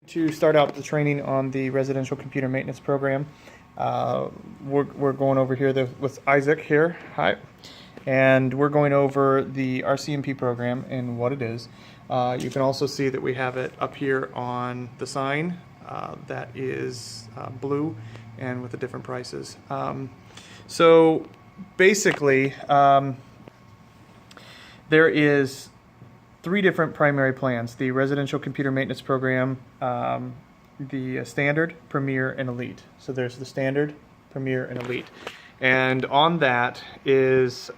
To start out the training on the residential computer maintenance program, we're going over here with Isaac here. Hi. And we're going over the RCMP program and what it is. You can also see that we have it up here on the sign that is blue and with the different prices. So basically, there is three different primary plans: the residential computer maintenance program, the standard, premier, and elite. So there's the standard, premier, and elite. And on that is,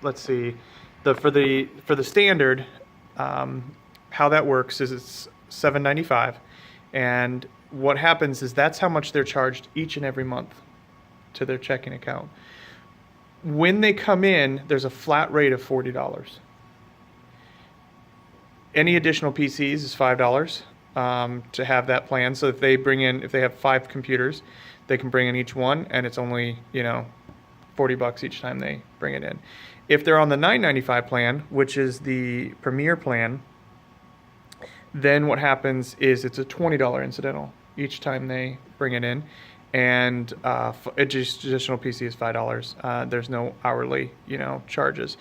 let's see, for the standard, how that works is it's $7.95, and what happens is that's how much they're charged each and every month to their checking account. When they come in, there's a flat rate of $40. Any additional PCs is $5 to have that plan. So if they have 5 computers, they can bring in each one, and it's only, $40 each time they bring it in. If they're on the $9.95 plan, which is the premier plan, then what happens is it's a $20 incidental each time they bring it in, and additional PC is $5. There's no hourly, charges.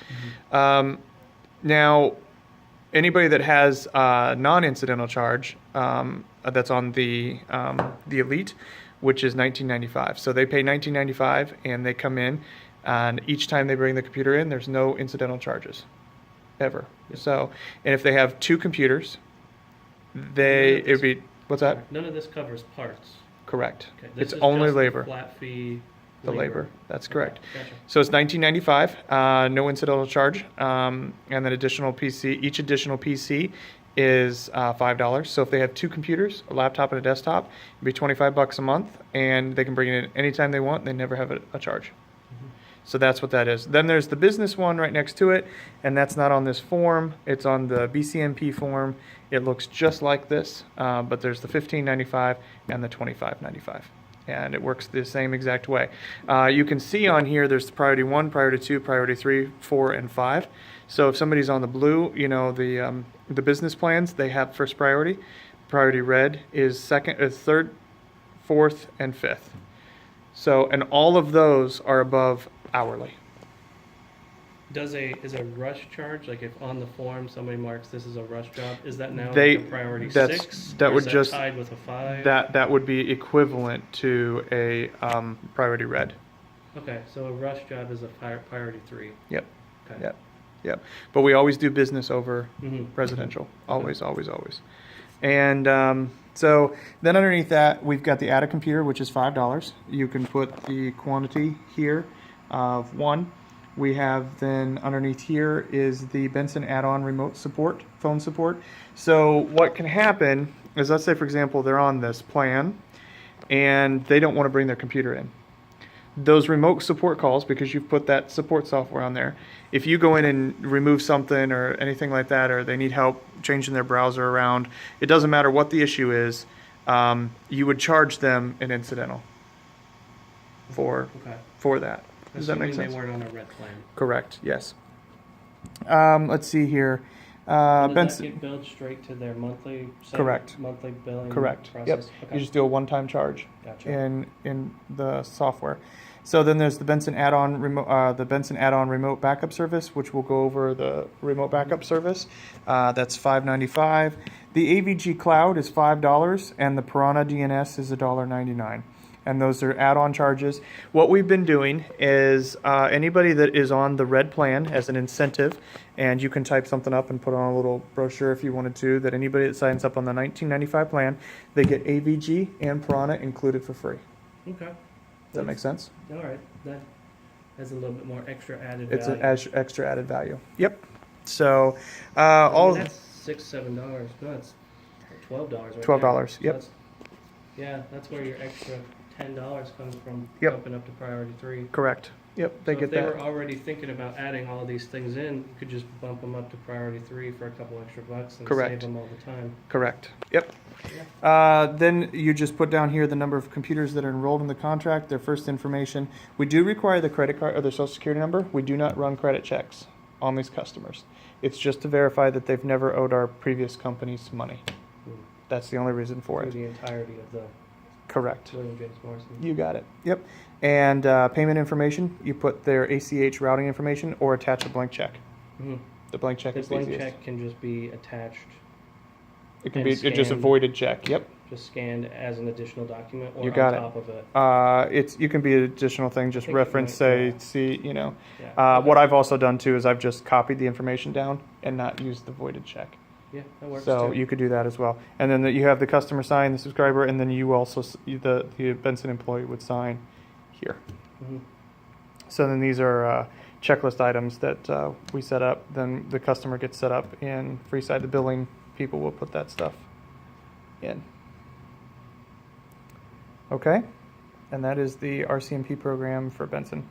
Mm-hmm. Now, anybody that has non-incidental charge that's on the elite, which is $19.95. So they pay $19.95 and they come in, and each time they bring the computer in, there's no incidental charges, ever. Yep. So, and if they have 2 computers, it'd be, what's that? None of this covers parts. Correct. Okay, it's only labor. Flat fee. The labor. That's correct. Okay, gotcha. So it's $19.95, no incidental charge, and then additional PC. Each additional PC is $5. So if they have 2 computers, a laptop and a desktop, it'd be $25 a month, and they can bring it in anytime they want. They never have a charge. Mm-hmm. So that's what that is. Then there's the business one right next to it, and that's not on this form. It's on the BCMP form. It looks just like this, but there's the $15.95 and the $25.95. And it works the same exact way. You can see on here there's the priority 1, priority 2, priority 3, 4, and 5. So if somebody's on the blue, the business plans, they have first priority. Priority red is third, fourth, and fifth. So, and all of those are above hourly. Is a rush charge, like if on the form somebody marks this is a rush job, is that now like a priority 6? That would just tied with a 5? That would be equivalent to a priority red. Okay, so a rush job is a priority 3. Yep. Okay. Yep. But we always do business over Mm-hmm. residential. Mm-hmm. Always, always, always. And so then underneath that, we've got the add a computer, which is $5. You can put the quantity here of 1. We have then underneath here is the Benson add-on remote support, phone support. So what can happen is, let's say for example they're on this plan and they don't want to bring their computer in. Those remote support calls, because you've put that support software on there, if you go in and remove something or anything like that, or they need help changing their browser around, it doesn't matter what the issue is, you would charge them an incidental for that. Does that make sense? They weren't on a red plan. Correct. Yes. Let's see here. Does that get billed straight to their monthly? Correct. Monthly billing. Correct. Process? Yep. Okay. You just do a one-time charge. Gotcha. in the software. So then there's the Benson add-on remote backup service, which we'll go over the remote backup service. That's $5.95. The AVG Cloud is $5, and the Piranha DNS is $1.99. And those are add-on charges. What we've been doing is anybody that is on the red plan as an incentive, and you can type something up and put on a little brochure if you wanted to, that anybody that signs up on the $19.95 plan, they get AVG and Piranha included for free. Okay. Does that make sense? All right. That has a little bit more extra added It's value. an extra added value. Yep. So that's $6-7. No, it's $12 right $12. So Yep. That's where your extra $10 comes from. Yep. Jumping up to priority 3. Correct. Yep. They so get if they that. were already thinking about adding all these things in, you could just bump them up to priority 3 for a couple extra bucks and Correct. save them all the time. Correct. Yep. Then you just put down here the number of computers that are enrolled in the contract, their first information. We do require the credit card or their social security number. We do not run credit checks on these customers. It's just to verify that they've never owed our previous companies money. That's the only reason for For it. the entirety of the Correct. William James Morrison. You got it. Yep. And payment information, you put their ACH routing information or attach a blank check. Mhm. The blank check The is the blank easiest. check can just be attached, It can and be just a scanned. voided check. Yep. just scanned as an additional document, or You on got it. top of it. You can be an additional thing. Just think it reference, might, say, yeah. see, you know. Yeah. What I've also done too is I've just copied the information down and not used the voided check. Yeah, that works So too. you could do that as well. And then you have the customer sign, the subscriber, and then you also, the Benson employee would sign here. Mhm. So then these are checklist items that we set up. Then the customer gets set up in Freeside. The billing people will put that stuff in. Okay? And that is the RCMP program for Benson.